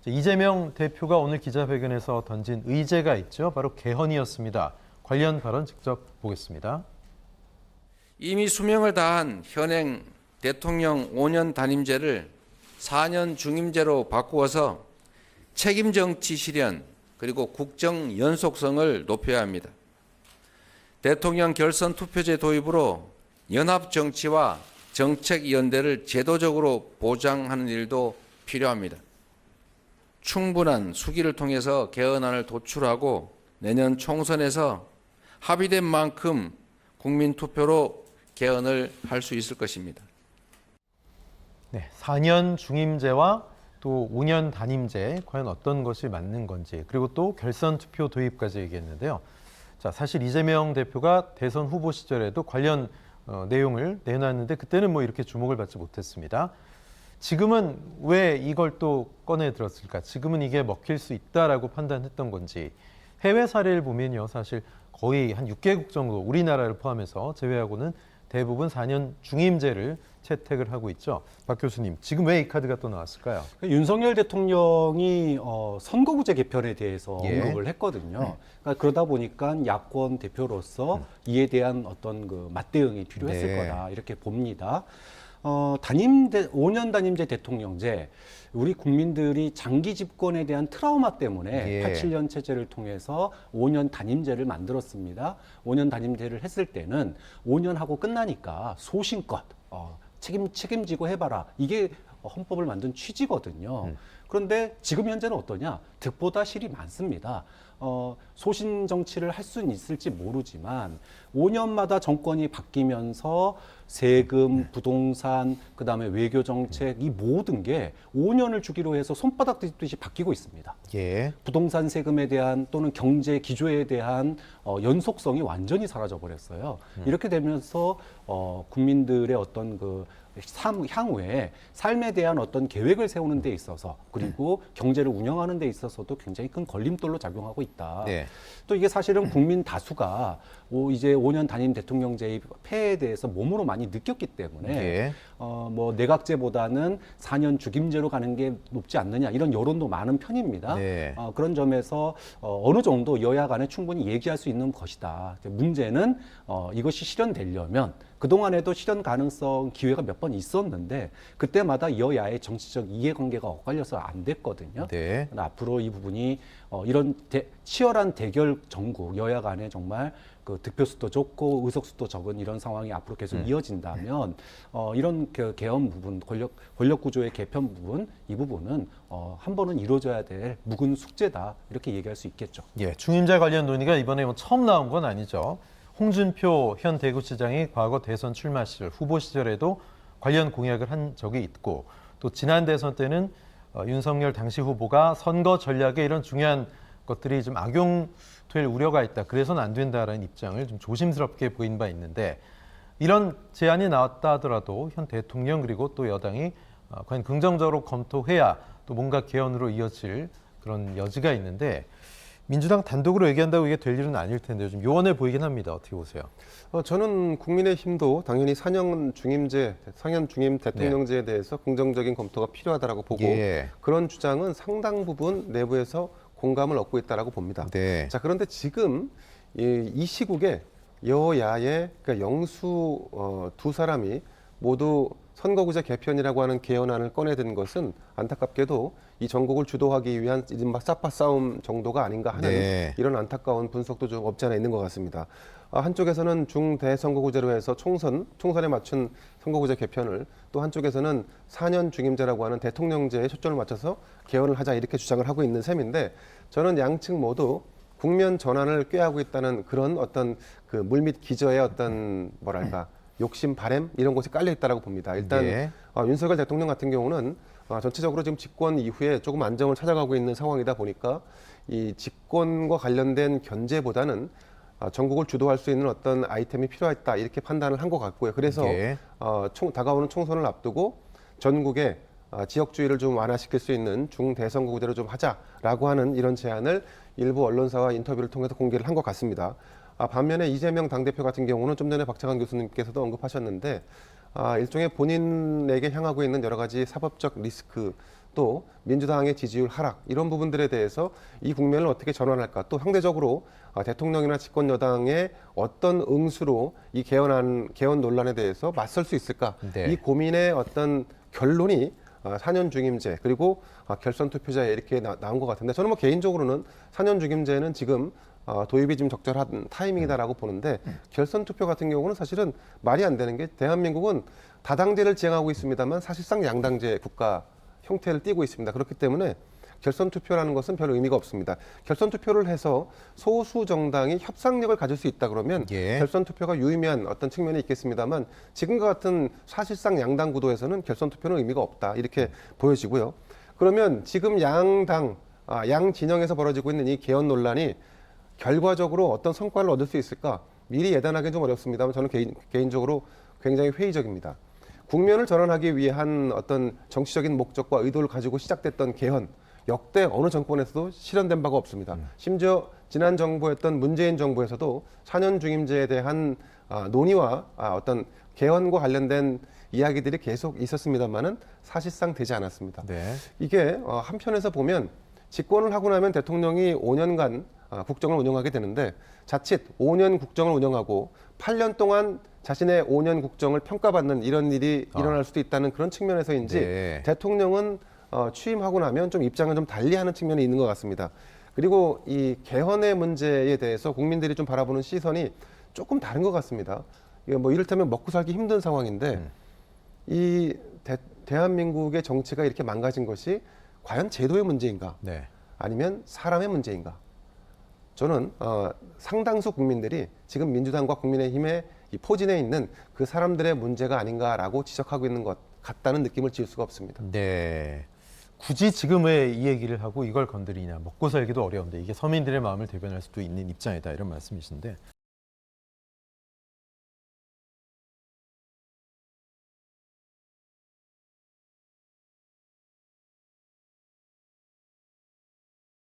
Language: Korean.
이재명 대표가 오늘 기자회견에서 던진 의제가 있죠. 바로 개헌이었습니다. 관련 발언 직접 보겠습니다. 이미 수명을 다한 현행 대통령 5년 단임제를 4년 중임제로 바꾸어서 책임 정치 실현 그리고 국정 연속성을 높여야 합니다. 대통령 결선 투표제 도입으로 연합 정치와 정책 연대를 제도적으로 보장하는 일도 필요합니다. 충분한 수기를 통해서 개헌안을 도출하고 내년 총선에서 합의된 만큼 국민 투표로 개헌을 할 수 있을 것입니다. 네, 4년 중임제와 또 5년 단임제 과연 어떤 것이 맞는 건지 그리고 또 결선 투표 도입까지 얘기했는데요. 자, 사실 이재명 대표가 대선 후보 시절에도 관련 내용을 내놨는데 그때는 뭐 이렇게 주목을 받지 못했습니다. 지금은 왜 이걸 또 꺼내 들었을까? 지금은 이게 먹힐 수 있다라고 판단했던 건지 해외 사례를 보면요. 사실 거의 한 6개국 정도 우리나라를 포함해서 제외하고는 대부분 4년 중임제를 채택을 하고 있죠. 박 교수님, 지금 왜 이 카드가 또 나왔을까요? 윤석열 대통령이 선거구제 개편에 대해서 언급을 했거든요. 그러니까 그러다 보니까 야권 대표로서 이에 대한 어떤 그 맞대응이 필요했을 거다 이렇게 봅니다. 5년 단임제 대통령제, 우리 국민들이 장기 집권에 대한 트라우마 때문에 87년 체제를 통해서 5년 단임제를 만들었습니다. 5년 단임제를 했을 때는 5년 하고 끝나니까 소신껏 책임지고 해봐라. 이게 헌법을 만든 취지거든요. 그런데 지금 현재는 어떠냐? 득보다 실이 많습니다. 소신 정치를 할 수는 있을지 모르지만 5년마다 정권이 바뀌면서 세금, 부동산, 그다음에 외교 정책 이 모든 게 5년을 주기로 해서 손바닥 뒤집듯이 바뀌고 있습니다. 부동산 세금에 대한 또는 경제 기조에 대한 연속성이 완전히 사라져 버렸어요. 이렇게 되면서 국민들의 어떤 그 향후에 삶에 대한 어떤 계획을 세우는 데 있어서 그리고 경제를 운영하는 데 있어서도 굉장히 큰 걸림돌로 작용하고 있다. 또 이게 사실은 국민 다수가 이제 5년 단임 대통령제의 폐해에 대해서 몸으로 많이 느꼈기 때문에 뭐 내각제보다는 4년 중임제로 가는 게 높지 않느냐 이런 여론도 많은 편입니다. 그런 점에서 어느 정도 여야 간에 충분히 얘기할 수 있는 것이다. 문제는 이것이 실현되려면 그동안에도 실현 가능성 기회가 몇 번 있었는데 그때마다 여야의 정치적 이해관계가 엇갈려서 안 됐거든요. 앞으로 이 부분이 이런 치열한 대결 전국 여야 간에 정말 그 득표수도 좋고 의석수도 적은 이런 상황이 앞으로 계속 이어진다면 이런 그 개헌 부분, 권력 구조의 개편 부분 이 부분은 한 번은 이루어져야 될 묵은 숙제다 이렇게 얘기할 수 있겠죠. 중임제 관련 논의가 이번에 뭐 처음 나온 건 아니죠. 홍준표 현 대구시장이 과거 대선 출마 시절 후보 시절에도 관련 공약을 한 적이 있고 또 지난 대선 때는 윤석열 당시 후보가 선거 전략에 이런 중요한 것들이 좀 악용될 우려가 있다. 그래서는 안 된다라는 입장을 좀 조심스럽게 보인 바 있는데 이런 제안이 나왔다 하더라도 현 대통령 그리고 또 여당이 과연 긍정적으로 검토해야 또 뭔가 개헌으로 이어질 그런 여지가 있는데 민주당 단독으로 얘기한다고 이게 될 일은 아닐 텐데요. 좀 요원해 보이긴 합니다. 어떻게 보세요? 저는 국민의힘도 당연히 4년 중임 대통령제에 대해서 긍정적인 검토가 필요하다고 보고 그런 주장은 상당 부분 내부에서 공감을 얻고 있다고 봅니다. 자, 그런데 지금 이 시국에 여야의 그러니까 영수 두 사람이 모두 선거구제 개편이라고 하는 개헌안을 꺼내든 것은 안타깝게도 이 전국을 주도하기 위한 이른바 사파 싸움 정도가 아닌가 하는 이런 안타까운 분석도 좀 없지 않아 있는 것 같습니다. 한쪽에서는 중대선거구제로 해서 총선에 맞춘 선거구제 개편을 또 한쪽에서는 4년 중임제라고 하는 대통령제에 초점을 맞춰서 개헌을 하자 이렇게 주장을 하고 있는 셈인데 저는 양측 모두 국면 전환을 꾀하고 있다는 그런 어떤 그 물밑 기저의 어떤 뭐랄까 욕심, 바램 이런 것이 깔려 있다고 봅니다. 일단 윤석열 대통령 같은 경우는 전체적으로 지금 집권 이후에 조금 안정을 찾아가고 있는 상황이다 보니까 이 집권과 관련된 견제보다는 전국을 주도할 수 있는 어떤 아이템이 필요했다 이렇게 판단을 한 것 같고요. 그래서 다가오는 총선을 앞두고 전국에 지역주의를 좀 완화시킬 수 있는 중대선거구제로 좀 하자라고 하는 이런 제안을 일부 언론사와 인터뷰를 통해서 공개를 한 것 같습니다. 반면에 이재명 당대표 같은 경우는 좀 전에 박창환 교수님께서도 언급하셨는데 일종의 본인에게 향하고 있는 여러 가지 사법적 리스크 또 민주당의 지지율 하락 이런 부분들에 대해서 이 국면을 어떻게 전환할까 또 상대적으로 대통령이나 집권 여당의 어떤 응수로 이 개헌 논란에 대해서 맞설 수 있을까 네. 이 고민의 어떤 결론이 4년 중임제 그리고 결선 투표제에 이렇게 나온 것 같은데 저는 뭐 개인적으로는 4년 중임제는 지금 도입이 좀 적절한 타이밍이다라고 보는데 결선 투표 같은 경우는 사실은 말이 안 되는 게 대한민국은 다당제를 지향하고 있습니다만 사실상 양당제 국가 형태를 띠고 있습니다. 그렇기 때문에 결선 투표라는 것은 별 의미가 없습니다. 결선 투표를 해서 소수 정당이 협상력을 가질 수 있다 그러면 예. 결선 투표가 유의미한 어떤 측면이 있겠습니다만 지금과 같은 사실상 양당 구도에서는 결선 투표는 의미가 없다 이렇게 보여지고요. 그러면 지금 양 진영에서 벌어지고 있는 이 개헌 논란이 결과적으로 어떤 성과를 얻을 수 있을까? 미리 예단하기는 좀 어렵습니다만 저는 개인적으로 굉장히 회의적입니다. 국면을 전환하기 위한 어떤 정치적인 목적과 의도를 가지고 시작됐던 개헌, 역대 어느 정권에서도 실현된 바가 없습니다. 심지어 지난 정부였던 문재인 정부에서도 4년 중임제에 대한 논의와 어떤 개헌과 관련된 이야기들이 계속 있었습니다만은 사실상 되지 않았습니다. 네. 이게 한편에서 보면 집권을 하고 나면 대통령이 5년간 국정을 운영하게 되는데 자칫 5년 국정을 운영하고 8년 동안 자신의 5년 국정을 평가받는 이런 일이 일어날 수도 있다는 그런 측면에서인지 네. 대통령은 취임하고 나면 좀 입장을 좀 달리하는 측면이 있는 것 같습니다. 그리고 이 개헌의 문제에 대해서 국민들이 좀 바라보는 시선이 조금 다른 것 같습니다. 이게 뭐 이를테면 먹고 살기 힘든 상황인데 이 대한민국의 정치가 이렇게 망가진 것이 과연 제도의 문제인가? 네. 아니면 사람의 문제인가? 저는 상당수 국민들이 지금 민주당과 국민의힘의 이 포진해 있는 그 사람들의 문제가 아닌가라고 지적하고 있는 것 같다는 느낌을 지울 수가 없습니다. 네. 굳이 지금 왜 이 얘기를 하고 이걸 건드리냐. 먹고 살기도 어려운데 이게 서민들의 마음을 대변할 수도 있는 입장이다. 이런 말씀이신데